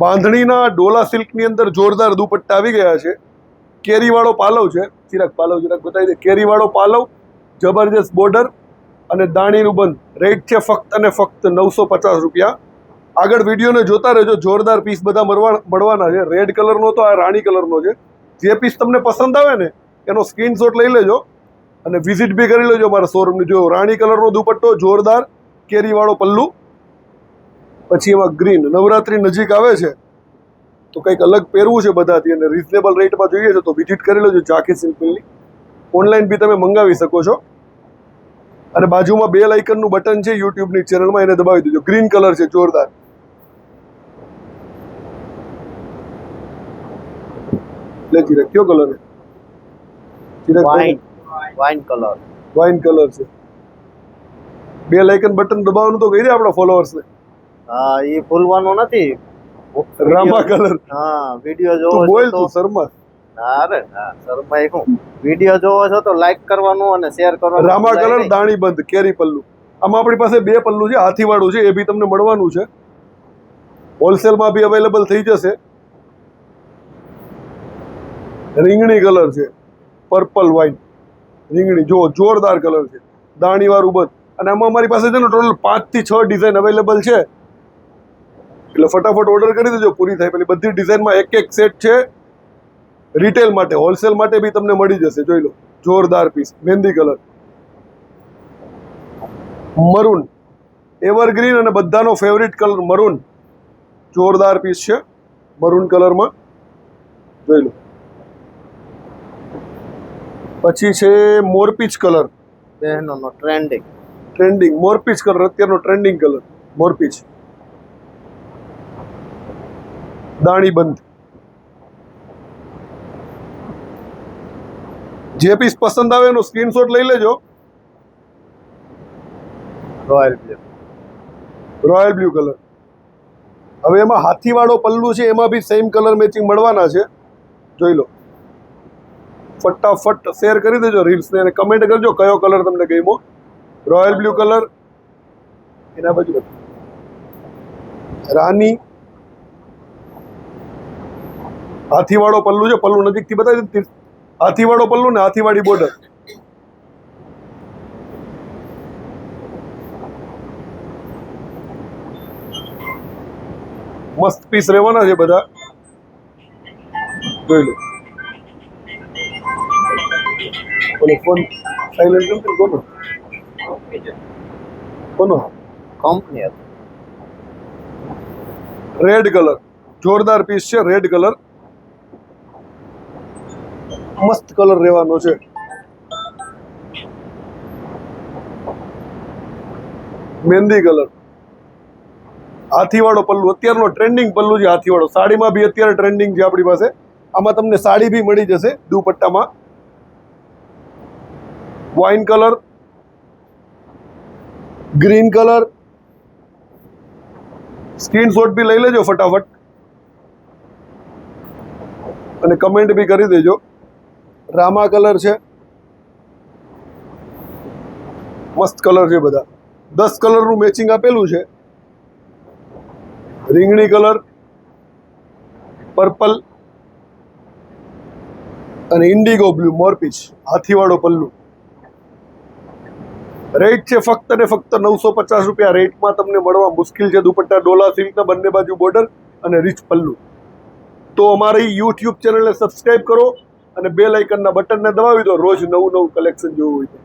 બાંધણીના ડોલા સિલ્કની અંદર જોરદાર દુપટ્ટા આવી ગયા છે. કેરીવાળો પાલવ છે. ચિરાગ બતાવી દે. કેરીવાળો પાલવ, જબરજસ્ત બોર્ડર અને દાણીનું બંધ. રેટ છે ફક્ત અને ફક્ત 950 રૂપિયા. આગળ વિડીયોને જોતા રહેજો, જોરદાર પીસ બધા મળવાના છે. રેડ કલરનો તો આ રાણી કલરનો છે. જે પીસ તમને પસંદ આવે ને એનો સ્ક્રીનશોટ લઈ લેજો અને વિઝિટ બી કરી લેજો મારા શોરૂમની. જો રાણી કલરનો દુપટ્ટો, જોરદાર કેરીવાળો પલ્લુ, પછી એમાં ગ્રીન. નવરાત્રી નજીક આવે છે તો કંઈક અલગ પહેરવું છે બધાથી અને રિઝનેબલ રેટમાં જોઈએ છે તો વિઝિટ કરી લેજો ઝાંખી સિલ્કની. ઓનલાઈન બી તમે મંગાવી શકો છો. અને બાજુમાં બેલ આઇકનનું બટન છે યુટ્યુબની ચેનલમાં, એને દબાવી દેજો. ગ્રીન કલર છે, જોરદાર. લે ચિરાગ, કયો કલર છે? Chirag wine colour. Wine colour છે. બેલ આઇકન બટન દબાવવાનું તો કહી દે આપણા ફોલોઅર્સને. હા, એ ભૂલવાનું નથી. રામા કલર. હા, વિડિયો જોવો તું બોલ, તું શર્મા. અરે ના, શર્મા હું. વિડિયો જોવો છો તો લાઈક કરવાનું અને શેર કરવાનું. રામા કલર, દાણી બંધ, કેરી પલ્લુ. આમાં આપણી પાસે 2 પલ્લુ છે, હાથીવાળું છે, એ બી તમને મળવાનું છે. હોલસેલમાં બી અવેલેબલ થઈ જશે. રીંગણી કલર છે, પર્પલ વાઇન રીંગણી. જો જોરદાર કલર છે, દાણીવાળું બંધ. અને આમાં અમારી પાસે છે ને ટોટલ 5 થી 6 ડિઝાઇન અવેલેબલ છે. એટલે ફટાફટ ઓર્ડર કરી દેજો, પૂરી થાય પેલી. બધી ડિઝાઇનમાં એક સેટ છે. રિટેલ માટે, હોલસેલ માટે બી તમને મળી જશે. જોઈ લો, જોરદાર પીસ. મહેંદી કલર, મરૂન, એવરગ્રીન અને બધાનો ફેવરિટ કલર મરૂન. જોરદાર પીસ છે મરૂન કલરમાં. જોઈ લો. પછી છે મોરપીચ કલર. બહેનોનો ટ્રેન્ડિંગ મોરપીચ કલર, અત્યારનો ટ્રેન્ડિંગ કલર મોરપીચ. દાણી બંધ. જે પીસ પસંદ આવે એનો સ્ક્રીનશોટ લઈ લેજો. Royal blue colour. હવે એમાં હાથીવાળો પલ્લુ છે, એમાં બી સેમ કલર મેચિંગ મળવાના છે. જોઈ લો. ફટાફટ શેર કરી દેજો રીલ્સને અને કમેન્ટ કરજો કયો કલર તમને ગમ્યો. રોયલ બ્લુ કલર, એના બાજુ રાની. હાથીવાળો પલ્લુ છે, પલ્લુ નજીકથી બતાવી દે. હાથીવાળો પલ્લુ ને હાથીવાળી બોર્ડર. મસ્ત પીસ રહેવાના છે બધા. જોઈ લો. ઓલો ફોન સાયલેન્ટ કેમ કોનો કંપની હતી. રેડ કલર, જોરદાર પીસ છે. રેડ કલર મસ્ત કલર રહેવાનો છે. મહેંદી કલર, હાથીવાળો પલ્લુ. અત્યારનો ટ્રેન્ડિંગ પલ્લુ છે હાથીવાળો. સાડીમાં બી અત્યારે ટ્રેન્ડિંગ છે આપણી પાસે. આમાં તમને સાડી બી મળી જશે દુપટ્ટામાં. Wine colour, green colour. Screenshot બી લઈ લેજો ફટાફટ અને કમેન્ટ બી કરી દેજો. રામા કલર છે, મસ્ત કલર છે બધા. 10 કલરનું મેચિંગ આપેલું છે. રીંગણી કલર, પર્પલ અને ઇન્ડિગો બ્લુ. મોરપીચ, હાથીવાળો પલ્લુ. રેટ છે ફક્ત ને ફક્ત 950 રૂપિયા. રેટમાં તમને મળવા મુશ્કેલ છે. દુપટ્ટા ડોલા સિલ્કના, બંને બાજુ બોર્ડર અને રીચ પલ્લુ. તો અમારી યુટ્યુબ ચેનલને સબસ્ક્રાઈબ કરો અને બેલ આઇકનના બટનને દબાવી દો રોજ નવું કલેક્શન જોવું હોય તો.